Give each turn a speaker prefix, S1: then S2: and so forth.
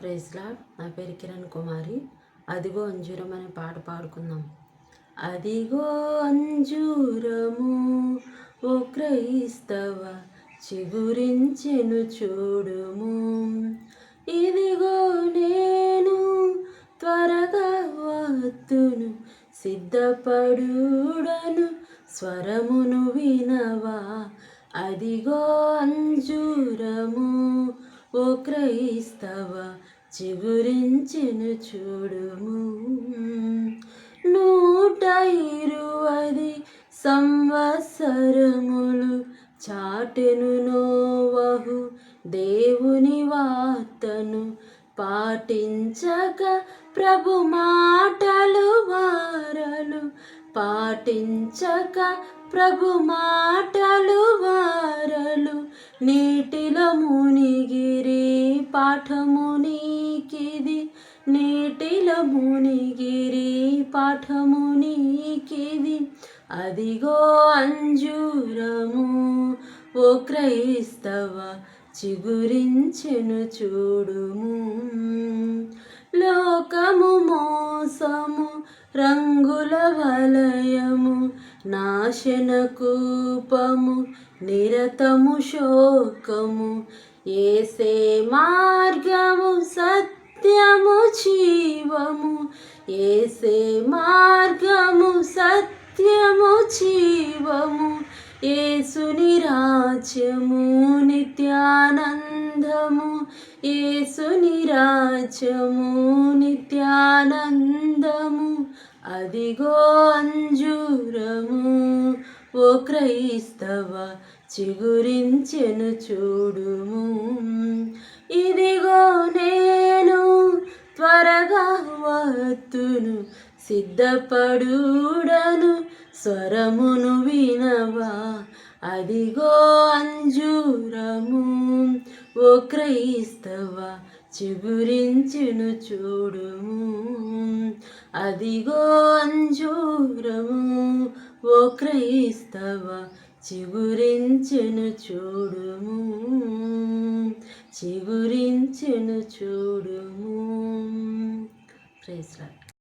S1: Praise lord. నా పేరు కిరణ్ కుమారి. అదిగో అంజూరం అనే పాట పాడుకుందాం. అదిగో అంజూరము ఓ క్రైస్తవ చిగురించెను చూడుము, ఇదిగో నేను త్వరగా వత్తును సిద్ధపడుడను స్వరమును వినవా. అదిగో అంజూరము ఓ క్రైస్తవ చిగురించెను చూడుము, 120 సంవత్సరములు చాటెను నోవహు దేవుని వార్తను, పాటించక ప్రభు మాటలు వారలు, పాటించక ప్రభు మాటలు వారలు, నీటిలో మునిగిరి పాఠము నీకిది, నీటిలో మునిగిరి పాఠము నీకిది. అదిగో అంజూరము ఓ క్రైస్తవ చిగురించెను చూడుము, లోకము మోసము రంగుల వలయము నాశన కూపము నిరతము శోకము, యేసే మార్గము సత్యము జీవము, యేసే మార్గము సత్యము జీవము, యేసుని రాజ్యము నిత్యానందము, యేసుని రాజ్యము నిత్యానందము. అదిగో అంజూరము ఓ క్రైస్తవ చిగురించెను చూడుము, ఇదిగో నేను త్వరగా వత్తును సిద్ధపడుడను స్వరమును వినవా. అదిగో అంజూరము ఓ క్రైస్తవ చిగురించెను చూడుము, అదిగో అంజూరము ఓ క్రైస్తవ చిగురించెను చూడుము, చిగురించెను చూడుము. Praise lord.